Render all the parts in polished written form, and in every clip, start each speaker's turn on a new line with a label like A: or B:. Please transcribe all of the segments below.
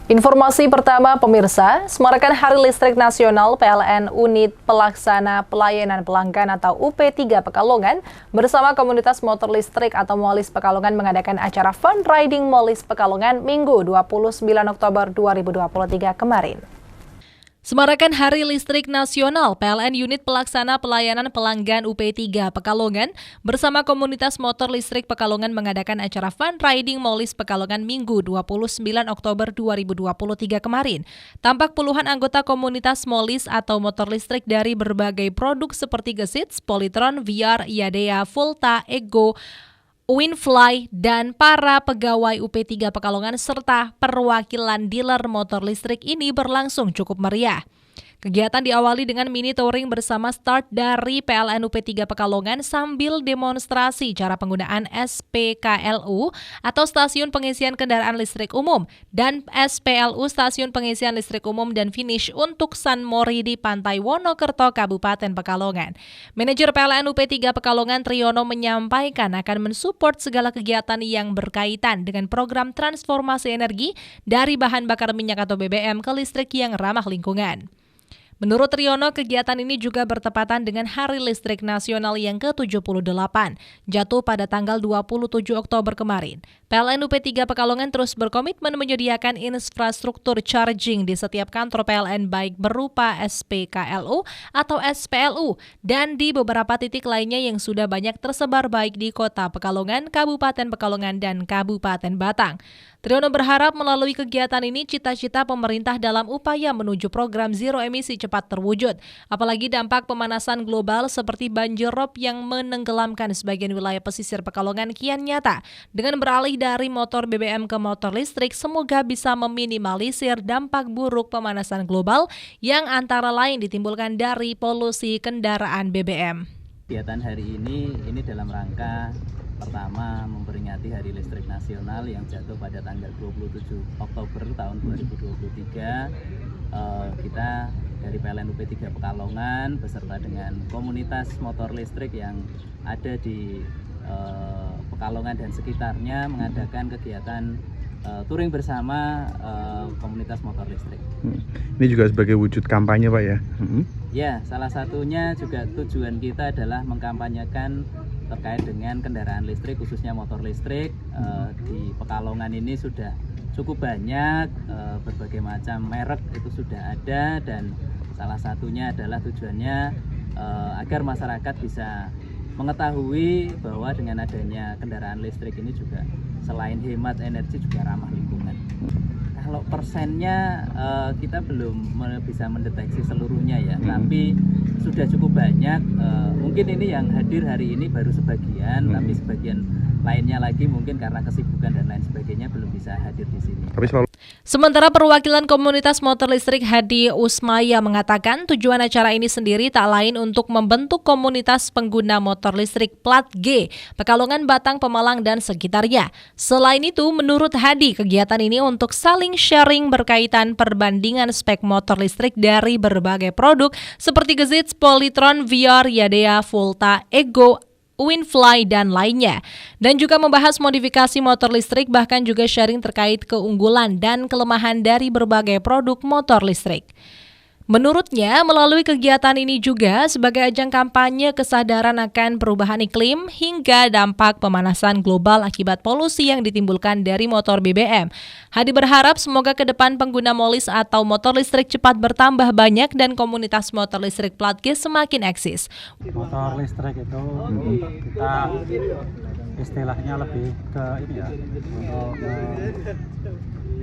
A: Informasi pertama pemirsa, semarakan Hari Listrik Nasional PLN Unit Pelaksana Pelayanan Pelanggan atau UP3 Pekalongan bersama komunitas motor listrik atau Molis Pekalongan mengadakan acara Fun Riding Molis Pekalongan Minggu 29 Oktober 2023 kemarin. Semarakan Hari Listrik Nasional PLN Unit Pelaksana Pelayanan Pelanggan UP3 Pekalongan bersama komunitas motor listrik Pekalongan mengadakan acara Fun Riding Molis Pekalongan Minggu 29 Oktober 2023 kemarin. Tampak puluhan anggota komunitas Molis atau motor listrik dari berbagai produk seperti Gesits, Polytron, VR, Yadea, Volta, Ego, Winfly, dan para pegawai UP3 Pekalongan serta perwakilan dealer motor listrik ini berlangsung cukup meriah. Kegiatan diawali dengan mini touring bersama start dari PLN UP3 Pekalongan sambil demonstrasi cara penggunaan SPKLU atau Stasiun Pengisian Kendaraan Listrik Umum dan SPLU Stasiun Pengisian Listrik Umum dan finish untuk San Mori di Pantai Wonokerto, Kabupaten Pekalongan. Manajer PLN UP3 Pekalongan Triyono menyampaikan akan mensupport segala kegiatan yang berkaitan dengan program transformasi energi dari bahan bakar minyak atau BBM ke listrik yang ramah lingkungan. Menurut Triyono, kegiatan ini juga bertepatan dengan Hari Listrik Nasional yang ke-78, jatuh pada tanggal 27 Oktober kemarin. PLN UP3 Pekalongan terus berkomitmen menyediakan infrastruktur charging di setiap kantor PLN baik berupa SPKLU atau SPLU dan di beberapa titik lainnya yang sudah banyak tersebar baik di Kota Pekalongan, Kabupaten Pekalongan, dan Kabupaten Batang. Triyono berharap melalui kegiatan ini cita-cita pemerintah dalam upaya menuju program zero emisi cepat terwujud. Apalagi dampak pemanasan global seperti banjir rob yang menenggelamkan sebagian wilayah pesisir Pekalongan kian nyata. Dengan beralih dari motor BBM ke motor listrik, semoga bisa meminimalisir dampak buruk pemanasan global yang antara lain ditimbulkan dari polusi kendaraan BBM.
B: Kegiatan hari ini dalam rangka pertama memperingati Hari Listrik Nasional yang jatuh pada tanggal 27 Oktober tahun 2023. Kita dari PLN UP3 Pekalongan beserta dengan komunitas motor listrik yang ada di Pekalongan dan sekitarnya mengadakan kegiatan touring bersama komunitas motor listrik.
C: Ini juga sebagai wujud kampanye, Pak ya?
B: Ya, salah satunya juga tujuan kita adalah mengkampanyekan terkait dengan kendaraan listrik, khususnya motor listrik. Di Pekalongan ini sudah cukup banyak, berbagai macam merek itu sudah ada, dan salah satunya adalah tujuannya agar masyarakat bisa mengetahui bahwa dengan adanya kendaraan listrik ini juga selain hemat energi juga ramah lingkungan. Kalau persennya kita belum bisa mendeteksi seluruhnya ya, tapi sudah cukup banyak. Mungkin ini yang hadir hari ini baru sebagian, tapi sebagian lainnya lagi mungkin karena kesibukan dan lain sebagainya belum bisa hadir di sini.
A: Sementara perwakilan komunitas motor listrik Hadi Usmaya mengatakan tujuan acara ini sendiri tak lain untuk membentuk komunitas pengguna motor listrik plat G, Pekalongan, Batang, Pemalang, dan sekitarnya. Selain itu, menurut Hadi, kegiatan ini untuk saling sharing berkaitan perbandingan spek motor listrik dari berbagai produk seperti Gesits, Polytron, VR, Yadea, Volta, Ego, Winfly, dan lainnya. Dan juga membahas modifikasi motor listrik, bahkan juga sharing terkait keunggulan dan kelemahan dari berbagai produk motor listrik. Menurutnya, melalui kegiatan ini juga sebagai ajang kampanye kesadaran akan perubahan iklim hingga dampak pemanasan global akibat polusi yang ditimbulkan dari motor BBM. Hadi berharap semoga ke depan pengguna molis atau motor listrik cepat bertambah banyak dan komunitas motor listrik plat G semakin eksis.
D: Motor listrik itu kita istilahnya lebih ke ini ya,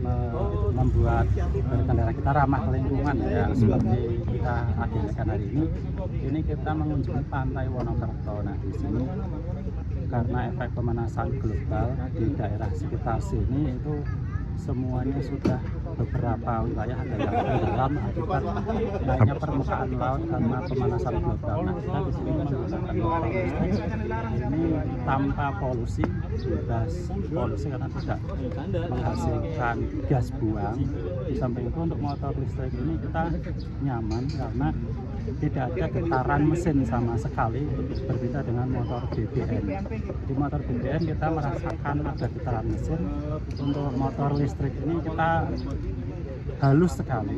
D: untuk membuat berkendara kita ramah lingkungan ya, seperti kita agendakan hari ini kita mengunjungi Pantai Wonokerto. Nah, di sini karena efek pemanasan global di daerah sekitar sini itu semuanya sudah beberapa wilayah ada yang tenggelam akibat naiknya permukaan laut karena pemanasan global. Nah, kita di sini menggunakan motor listrik ini tanpa polusi, bebas polusi karena tidak menghasilkan gas buang. Di samping itu untuk motor listrik ini kita nyaman karena tidak ada getaran mesin sama sekali, berbeda dengan motor BBM. Di motor BBM kita merasakan ada getaran mesin. Untuk motor listrik ini kita halus sekali,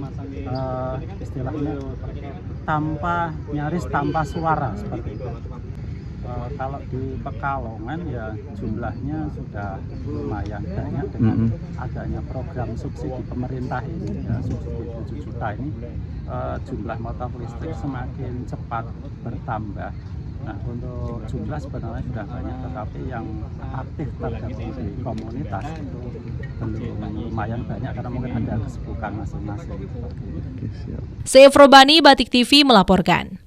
D: istilahnya nyaris tanpa suara seperti itu. Kalau di Pekalongan ya jumlahnya sudah lumayan banyak dengan adanya program subsidi pemerintah ini, ya, subsidi 7 juta ini, jumlah motor listrik semakin cepat bertambah. Nah, untuk jumlah sebenarnya sudah banyak, tetapi yang aktif tergabung di komunitas itu belum lumayan banyak karena mungkin ada kesibukan masing-masing.
A: Seif Robani, Batik TV melaporkan.